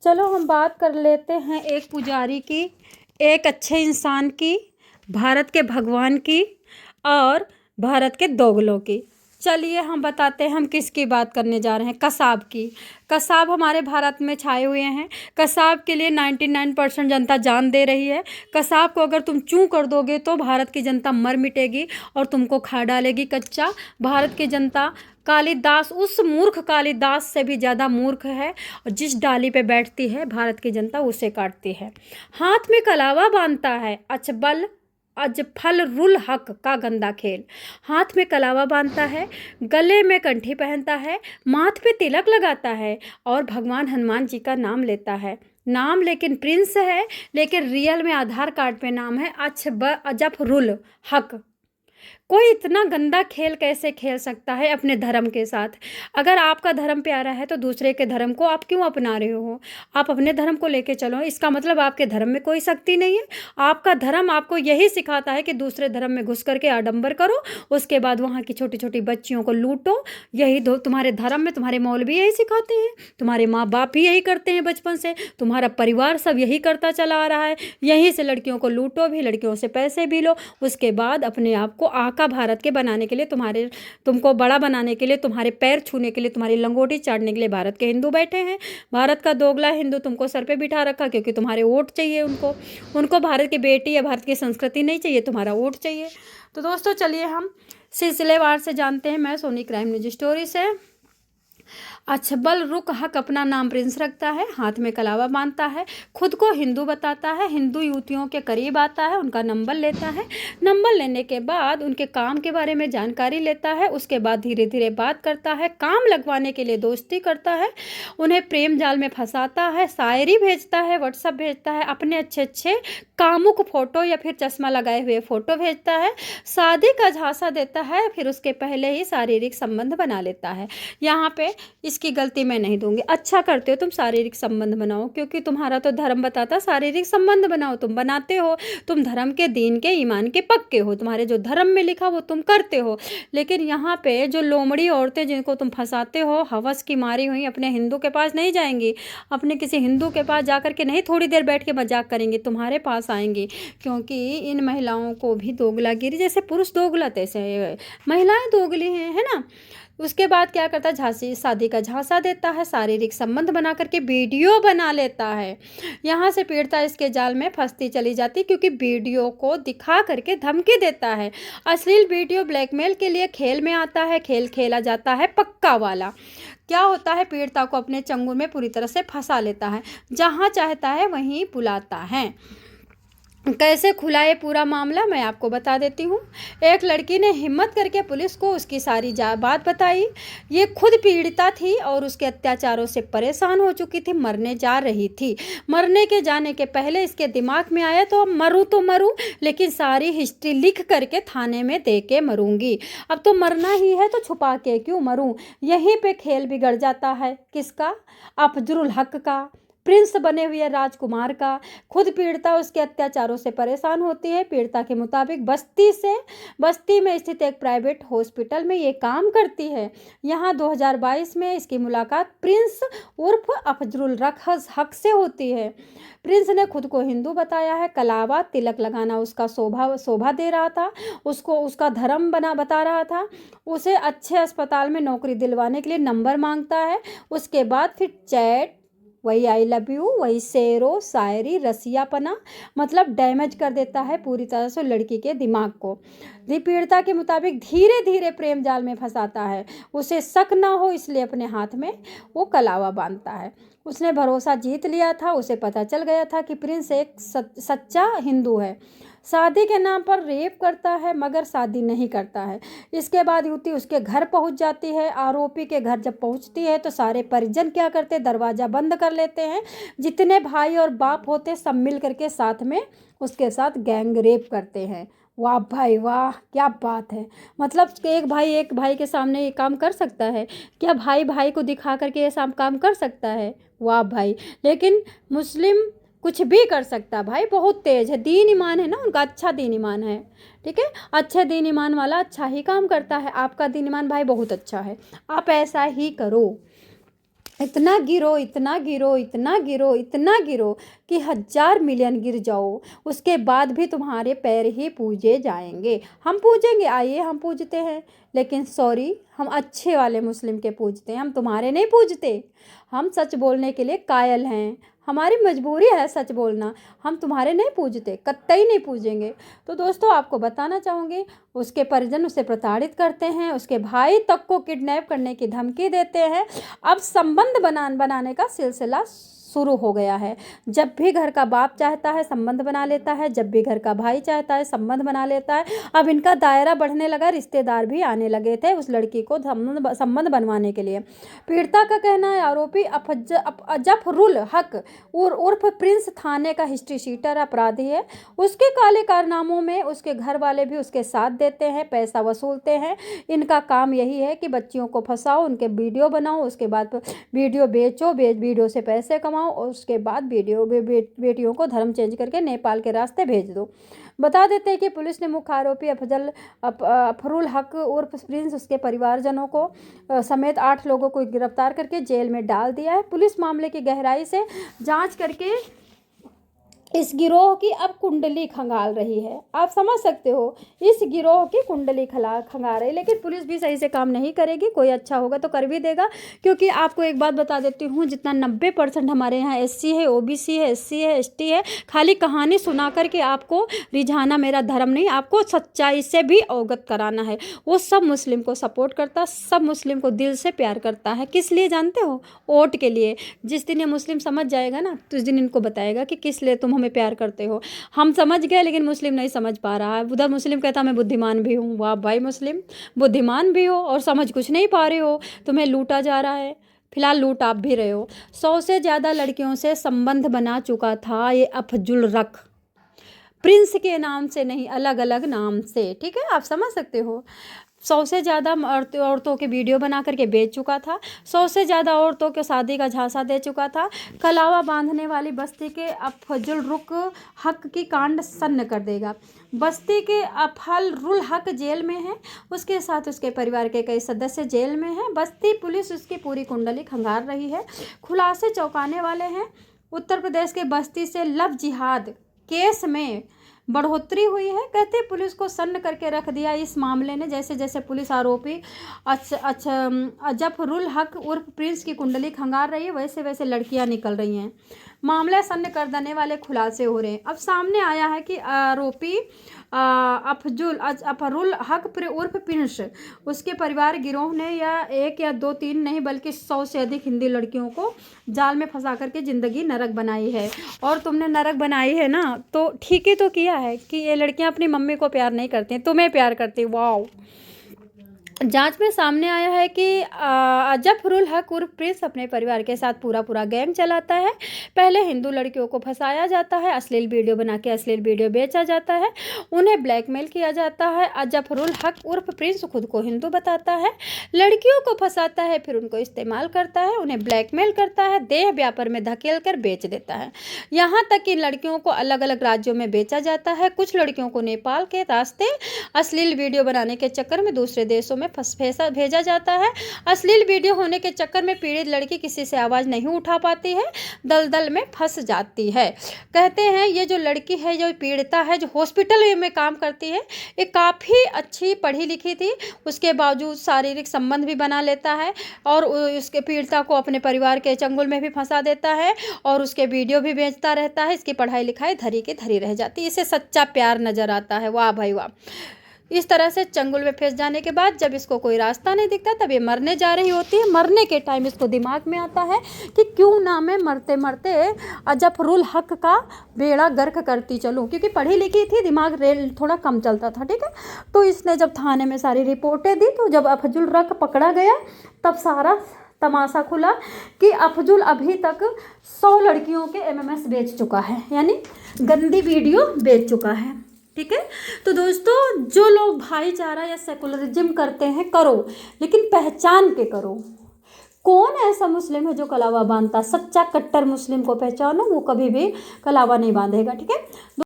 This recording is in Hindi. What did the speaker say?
चलो हम बात कर लेते हैं एक पुजारी की, एक अच्छे इंसान की, भारत के भगवान की और भारत के दोगलों की। चलिए हम बताते हैं हम किसकी बात करने जा रहे हैं। कसाब की। कसाब हमारे भारत में छाए हुए हैं। कसाब के लिए 99% जनता जान दे रही है। कसाब को अगर तुम चूं कर दोगे तो भारत की जनता मर मिटेगी और तुमको खा डालेगी कच्चा। भारत की जनता कालिदास, उस मूर्ख कालिदास से भी ज़्यादा मूर्ख है और जिस डाली पे बैठती है भारत की जनता उसे काटती है। हाथ में कलावा बांधता है अचबल अजफल रुल हक का गंदा खेल। हाथ में कलावा बांधता है, गले में कंठी पहनता है, माथ पे तिलक लगाता है और भगवान हनुमान जी का नाम लेता है। नाम लेकिन प्रिंस है, लेकिन रियल में आधार कार्ड पे नाम है अजफरुल हक। कोई इतना गंदा खेल कैसे खेल सकता है अपने धर्म के साथ। अगर आपका धर्म प्यारा है तो दूसरे के धर्म को आप क्यों अपना रहे हो। आप अपने धर्म को लेके चलो। इसका मतलब आपके धर्म में कोई शक्ति नहीं है। आपका धर्म आपको यही सिखाता है कि दूसरे धर्म में घुस करके आडंबर करो, उसके बाद वहाँ की छोटी छोटी बच्चियों को लूटो। यही दो तुम्हारे धर्म में तुम्हारे मौलवी यही सिखाते हैं, तुम्हारे माँ बाप भी यही करते हैं बचपन से, तुम्हारा परिवार सब यही करता चला आ रहा है। यहीं से लड़कियों को लूटो भी, लड़कियों से पैसे भी लो, उसके बाद अपने आप को आका भारत के बनाने के लिए, तुमको बड़ा बनाने के लिए, तुम्हारे पैर छूने के लिए, तुम्हारी लंगोटी चाटने के लिए भारत के हिंदू बैठे हैं। भारत का दोगला हिंदू तुमको सर पे बिठा रखा क्योंकि तुम्हारे वोट चाहिए उनको भारत की बेटी या भारत की संस्कृति नहीं चाहिए, तुम्हारा वोट चाहिए। तो दोस्तों चलिए हम सिलसिलेवार से जानते हैं। मैं सोनी क्राइम न्यूज स्टोरी से। अछबल रुक हक अपना नाम प्रिंस रखता है, हाथ में कलावा बांधता है, खुद को हिंदू बताता है, हिंदू युवतियों के करीब आता है, उनका नंबर लेता है। नंबर लेने के बाद उनके काम के बारे में जानकारी लेता है, उसके बाद धीरे धीरे बात करता है, काम लगवाने के लिए दोस्ती करता है, उन्हें प्रेम जाल में फंसाता है, शायरी भेजता है, व्हाट्सएप भेजता है, अपने अच्छे अच्छे कामुक फ़ोटो या फिर चश्मा लगाए हुए फ़ोटो भेजता है, शादी का झांसा देता है, फिर उसके पहले ही शारीरिक संबंध बना लेता है। यहाँ पे इसकी गलती मैं नहीं दूंगी। अच्छा करते हो तुम शारीरिक संबंध बनाओ, क्योंकि तुम्हारा तो धर्म बताता शारीरिक संबंध बनाओ, तुम बनाते हो, तुम धर्म के, दीन के, ईमान के पक्के हो, तुम्हारे जो धर्म में लिखा वो तुम करते हो। लेकिन यहाँ पे जो लोमड़ी औरतें जिनको तुम फंसाते हो, हवस की मारी हुई अपने हिंदू के पास नहीं जाएंगी, अपने किसी हिंदू के पास जाकर के नहीं थोड़ी देर बैठ के मजाक करेंगी, तुम्हारे पास आएंगी। क्योंकि इन महिलाओं को भी दोगलागिरी, जैसे पुरुष दोगला तैसे महिलाएं दोगली हैं, है ना। उसके बाद क्या करता है, झांसी शादी का झांसा देता है, शारीरिक संबंध बना करके वीडियो बना लेता है। यहाँ से पीड़िता इसके जाल में फंसती चली जाती, क्योंकि वीडियो को दिखा करके धमकी देता है। अश्लील वीडियो ब्लैकमेल के लिए खेल में आता है, खेल खेला जाता है पक्का वाला। क्या होता है, पीड़िता को अपने चंगुल में पूरी तरह से फंसा लेता है, जहाँ चाहता है वहीं बुलाता है। कैसे खुला ये पूरा मामला मैं आपको बता देती हूँ। एक लड़की ने हिम्मत करके पुलिस को उसकी सारी बात बताई। ये खुद पीड़िता थी और उसके अत्याचारों से परेशान हो चुकी थी, मरने जा रही थी। मरने के जाने के पहले इसके दिमाग में आया तो मरूँ तो मरूँ, लेकिन सारी हिस्ट्री लिख करके थाने में दे के मरूंगी। अब तो मरना ही है तो छुपा के क्यों मरूं। यहीं पे खेल बिगड़ जाता है। किसका? अफजरुल हक का, प्रिंस बने हुए राजकुमार का। खुद पीड़िता उसके अत्याचारों से परेशान होती है। पीड़िता के मुताबिक बस्ती में स्थित एक प्राइवेट हॉस्पिटल में ये काम करती है। यहाँ 2022 में इसकी मुलाकात प्रिंस उर्फ अफजरुल हक से होती है। प्रिंस ने खुद को हिंदू बताया है, कलावा तिलक लगाना उसका शोभा दे रहा था, उसको उसका धर्म बता रहा था, उसे अच्छे अस्पताल में नौकरी दिलवाने के लिए नंबर मांगता है। उसके बाद फिर चैट, वही आई लव यू, वही शेरो शायरी, रसियापना, मतलब डैमेज कर देता है पूरी तरह से लड़की के दिमाग को। पीड़िता के मुताबिक धीरे धीरे प्रेम जाल में फंसाता है, उसे शक ना हो इसलिए अपने हाथ में वो कलावा बांधता है। उसने भरोसा जीत लिया था, उसे पता चल गया था कि प्रिंस एक सच्चा हिंदू है। शादी के नाम पर रेप करता है मगर शादी नहीं करता है। इसके बाद युवती उसके घर पहुंच जाती है। आरोपी के घर जब पहुंचती है तो सारे परिजन क्या करते, दरवाज़ा बंद कर लेते हैं। जितने भाई और बाप होते सब मिल करके साथ में उसके साथ गैंग रेप करते हैं। वाह भाई वाह, क्या बात है। मतलब एक भाई के सामने ये काम कर सकता है क्या? भाई भाई को दिखा करके ये सब काम कर सकता है? वाह भाई। लेकिन मुस्लिम कुछ भी कर सकता भाई, बहुत तेज है, दीन ईमान है ना उनका, अच्छा दीन ईमान है। ठीक है, अच्छे दीन ईमान वाला अच्छा ही काम करता है। आपका दीन ईमान भाई बहुत अच्छा है, आप ऐसा ही करो। इतना गिरो, इतना गिरो, इतना गिरो, इतना गिरो कि 1000 मिलियन गिर जाओ, उसके बाद भी तुम्हारे पैर ही पूजे जाएंगे। हम पूजेंगे, आइए हम पूजते हैं, लेकिन सॉरी, हम अच्छे वाले मुस्लिम के पूजते हैं, हम तुम्हारे नहीं पूजते। हम सच बोलने के लिए कायल हैं, हमारी मजबूरी है सच बोलना, हम तुम्हारे नहीं पूजते, कतई नहीं पूजेंगे। तो दोस्तों, आपको बताना चाहूँगी, उसके परिजन उसे प्रताड़ित करते हैं, उसके भाई तक को किडनैप करने की धमकी देते हैं। अब संबंध बनाने का सिलसिला शुरू हो गया है। जब भी घर का बाप चाहता है संबंध बना लेता है, जब भी घर का भाई चाहता है संबंध बना लेता है। अब इनका दायरा बढ़ने लगा, रिश्तेदार भी आने लगे थे उस लड़की को संबंध बनवाने के लिए। पीड़िता का कहना है आरोपी अजफरुल हक उर्फ प्रिंस थाने का हिस्ट्री शीटर अपराधी है। उसके काले कारनामों में उसके घर वाले भी उसके साथ देते हैं, पैसा वसूलते हैं। इनका काम यही है कि बच्चियों को फंसाओ, उनके वीडियो बनाओ, उसके बाद वीडियो बेचो, वीडियो से पैसे कमाओ, और उसके बाद बेटियों को धर्म चेंज करके नेपाल के रास्ते भेज दो। बता देते हैं कि पुलिस ने मुख्य आरोपी अफरुल हक उर्फ प्रिंस, उसके परिवारजनों को समेत 8 लोगों को गिरफ्तार करके जेल में डाल दिया है। पुलिस मामले की गहराई से जांच करके इस गिरोह की अब कुंडली खंगाल रही है। आप समझ सकते हो, इस गिरोह की कुंडली खंगाल रही है, लेकिन पुलिस भी सही से काम नहीं करेगी। कोई अच्छा होगा तो कर भी देगा, क्योंकि आपको एक बात बता देती हूँ, जितना 90% हमारे यहाँ SC है, OBC है, SC है, ST है, खाली कहानी सुना करके आपको रिझाना मेरा धर्म नहीं, आपको सच्चाई से भी अवगत कराना है। वो सब मुस्लिम को सपोर्ट करता, सब मुस्लिम को दिल से प्यार करता है। किस लिए जानते हो? वोट के लिए। जिस दिन ये मुस्लिम समझ जाएगा ना, तो उस दिन इनको बताएगा कि किस लिए तुम हमें प्यार करते हो। हम समझ गए, लेकिन मुस्लिम नहीं समझ पा रहा है। उधर मुस्लिम कहता मैं बुद्धिमान भी हूँ। वाह भाई, मुस्लिम बुद्धिमान भी हो और समझ कुछ नहीं पा रहे हो, तुम्हें लूटा जा रहा है। फिलहाल लूट आप भी रहे हो। 100 से ज़्यादा लड़कियों से संबंध बना चुका था ये अफजुल रख, प्रिंस के नाम से नहीं, अलग अलग नाम से। ठीक है, आप समझ सकते हो। 100 से ज़्यादा औरतों के वीडियो बना करके बेच चुका था, 100 से ज़्यादा औरतों के शादी का झांसा दे चुका था। कलावा बांधने वाली बस्ती के अफजुल रुक हक की कांड सन्न कर देगा। बस्ती के अफजुल हक जेल में है, उसके साथ उसके परिवार के कई सदस्य जेल में हैं। बस्ती पुलिस उसकी पूरी कुंडली खंगाल रही है। खुलासे चौंकाने वाले हैं। उत्तर प्रदेश के बस्ती से लव जिहाद केस में बढ़ोतरी हुई है। कहते पुलिस को सन्न करके रख दिया इस मामले ने। जैसे जैसे पुलिस आरोपी अजफरुल हक उर्फ प्रिंस की कुंडली खंगाल रही है, वैसे वैसे लड़कियां निकल रही हैं। मामला सन्न कर देने वाले खुलासे हो रहे हैं। अब सामने आया है कि आरोपी अफरुल हक उर्फ प्रिंस, उसके परिवार गिरोह ने या 1 या 2 3 नहीं बल्कि 100 से अधिक हिंदी लड़कियों को जाल में फंसा करके ज़िंदगी नरक बनाई है। और तुमने नरक बनाई है ना, तो ठीक ही तो किया है कि ये लड़कियां अपनी मम्मी को प्यार नहीं करती, तुम्हें प्यार करती। वाओ। जांच में सामने आया है कि अजफरुल हक उर्फ प्रिंस अपने परिवार के साथ पूरा गैंग चलाता है। पहले हिंदू लड़कियों को फंसाया जाता है, अश्लील वीडियो बना के अश्लील वीडियो बेचा जाता है, उन्हें ब्लैकमेल किया जाता है। अजफरुल हक उर्फ प्रिंस खुद को हिंदू बताता है, लड़कियों को फंसाता है, फिर उनको इस्तेमाल करता है, उन्हें ब्लैकमेल करता है, देह व्यापार में धकेल कर बेच देता है। यहाँ तक कि लड़कियों को अलग अलग राज्यों में बेचा जाता है। कुछ लड़कियों को नेपाल के रास्ते अश्लील वीडियो बनाने के चक्कर में दूसरे देशों में भेजा जाता है। अश्लील वीडियो होने के चक्कर में पीड़ित लड़की किसी से आवाज़ नहीं उठा पाती है, दलदल में फंस जाती है। कहते हैं ये जो लड़की है, जो पीड़िता है, जो हॉस्पिटल में काम करती है, ये काफ़ी अच्छी पढ़ी लिखी थी, उसके बावजूद शारीरिक संबंध भी बना लेता है और उसके पीड़िता को अपने परिवार के चंगुल में भी फंसा देता है और उसके वीडियो भी बेचता रहता है। इसकी पढ़ाई लिखाई धरी की धरी रह जाती है। इसे सच्चा प्यार नजर आता है। वाह भाई वाह। इस तरह से चंगुल में फंस जाने के बाद जब इसको कोई रास्ता नहीं दिखता, तब ये मरने जा रही होती है। मरने के टाइम इसको दिमाग में आता है कि क्यों ना मैं मरते मरते अजफरुल हक का बेड़ा गर्क करती चलूं, क्योंकि पढ़ी लिखी थी, दिमाग रेल थोड़ा कम चलता था। ठीक है, तो इसने जब थाने में सारी रिपोर्टें दी, तो जब अफजुल हक पकड़ा गया, तब सारा तमाशा खुला कि अफजुल अभी तक 100 लड़कियों के MMS बेच चुका है, यानी गंदी वीडियो बेच चुका है। ठीक है, तो दोस्तों, जो लोग भाईचारा या सेकुलरिज्म करते हैं करो, लेकिन पहचान के करो। कौन ऐसा मुस्लिम है जो कलावा बांधता? सच्चा कट्टर मुस्लिम को पहचानो, वो कभी भी कलावा नहीं बांधेगा। ठीक है।